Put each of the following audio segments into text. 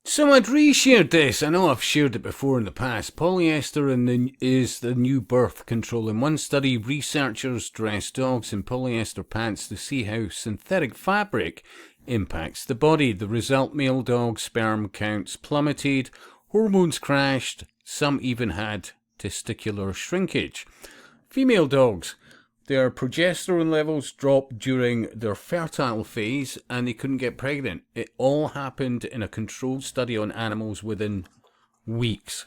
So I'd reshared this. I know I've shared it before in the past. Polyester is the new birth control. In one study, researchers dressed dogs in polyester pants to see how synthetic fabric impacts the body. The result, male dog sperm counts plummeted, hormones crashed, some even had testicular shrinkage. Female dogs, their progesterone levels dropped during their fertile phase and they couldn't get pregnant. It all happened in a controlled study on animals within weeks.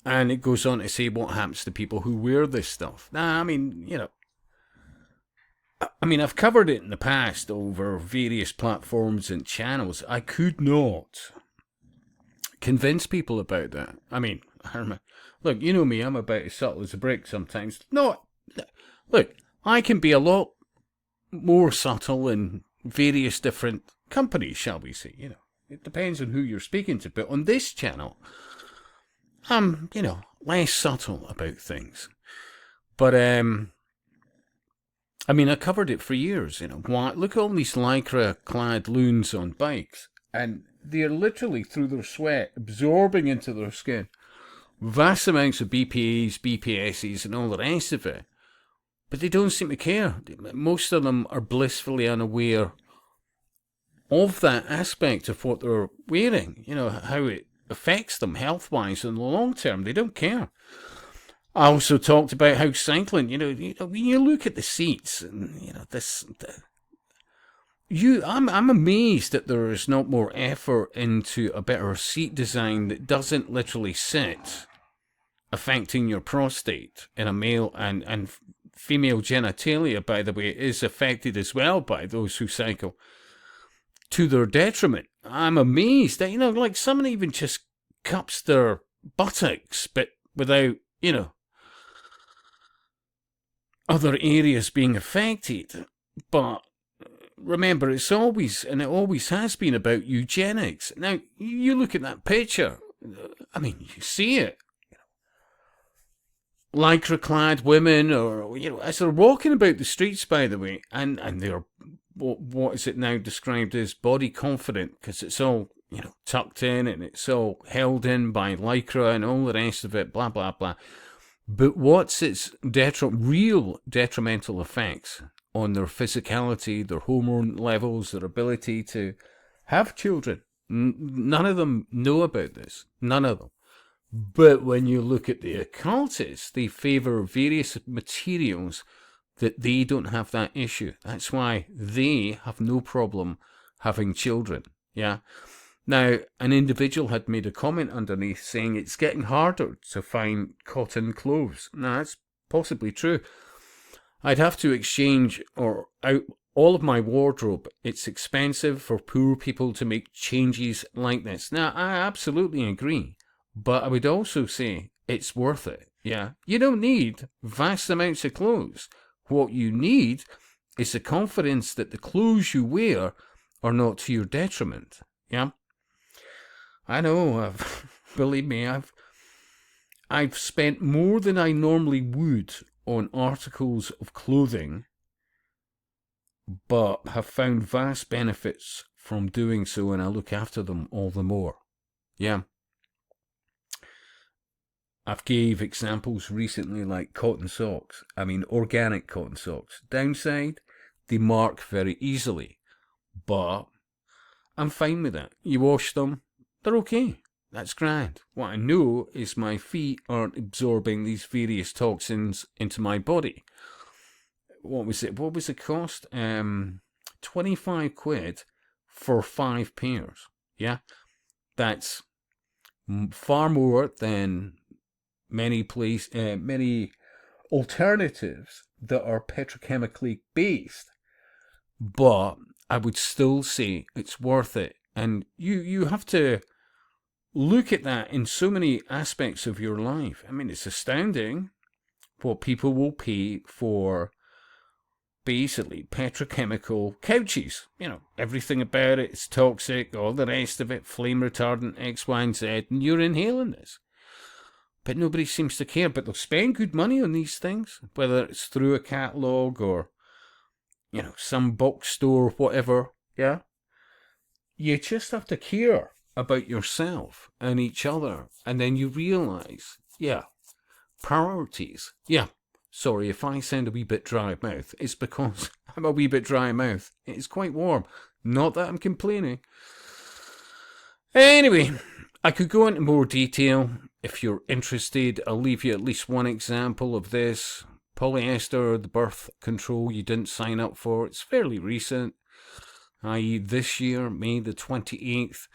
And it goes on to say what happens to people who wear this stuff. Now, I've covered it in the past over various platforms and channels. I could not convince people about that. Look, you know me, I'm about as subtle as a brick sometimes. Look, I can be a lot more subtle in various different companies, shall we say. It depends on who you're speaking to. But on this channel, I'm, less subtle about things. But, I covered it for years. Look at all these lycra-clad loons on bikes. And they're literally, through their sweat, absorbing into their skin vast amounts of BPAs, BPSs, and all the rest of it. But they don't seem to care. Most of them are blissfully unaware of that aspect of what they're wearing. How it affects them health-wise in the long term. They don't care. I also talked about how cycling, when you look at the seats, and I'm amazed that there is not more effort into a better seat design that doesn't literally sit, affecting your prostate in a male and female genitalia, by the way, is affected as well by those who cycle to their detriment. I'm amazed that, like someone even just cups their buttocks, but without, other areas being affected. But remember, it always has been about eugenics. Now, you look at that picture, you see it. Lycra-clad women, or, as they're walking about the streets, by the way, and they're, what is it now described as body confident, because it's all, tucked in, and it's all held in by lycra and all the rest of it, blah, blah, blah. But what's its real detrimental effects on their physicality, their hormone levels, their ability to have children? None of them know about this. None of them. But when you look at the occultists, they favour various materials that they don't have that issue. That's why they have no problem having children. Yeah. Now, an individual had made a comment underneath saying it's getting harder to find cotton clothes. Now, that's possibly true. I'd have to exchange out all of my wardrobe. It's expensive for poor people to make changes like this. Now, I absolutely agree. But I would also say it's worth it, yeah? You don't need vast amounts of clothes. What you need is the confidence that the clothes you wear are not to your detriment, yeah? I know, believe me, I've spent more than I normally would on articles of clothing, but have found vast benefits from doing so, and I look after them all the more, yeah? I've gave examples recently like cotton socks. Organic cotton socks. Downside, they mark very easily. But I'm fine with that. You wash them, they're okay. That's grand. What I know is my feet aren't absorbing these various toxins into my body. What was it? What was the cost? 25 quid for 5 pairs. Yeah? That's far more than many alternatives that are petrochemically based, but I would still say it's worth it. And you have to look at that in so many aspects of your life. It's astounding what people will pay for basically petrochemical couches. Everything about it is toxic, all the rest of it, flame retardant, X, Y, and Z, and you're inhaling this. But nobody seems to care. But they'll spend good money on these things, whether it's through a catalogue or, some box store, whatever. Yeah? You just have to care about yourself and each other, and then you realize, yeah, priorities. Yeah, sorry if I sound a wee bit dry mouth. It's because I'm a wee bit dry mouth. It's quite warm. Not that I'm complaining. Anyway, I could go into more detail if you're interested. I'll leave you at least one example of this. Polyester, the birth control you didn't sign up for. It's fairly recent, i.e. this year, May the 28th.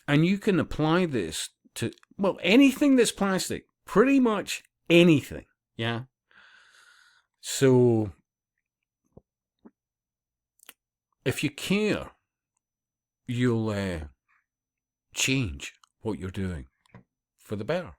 And you can apply this to, well, anything that's plastic. Pretty much anything. Yeah. So, if you care, you'll change what you're doing for the better.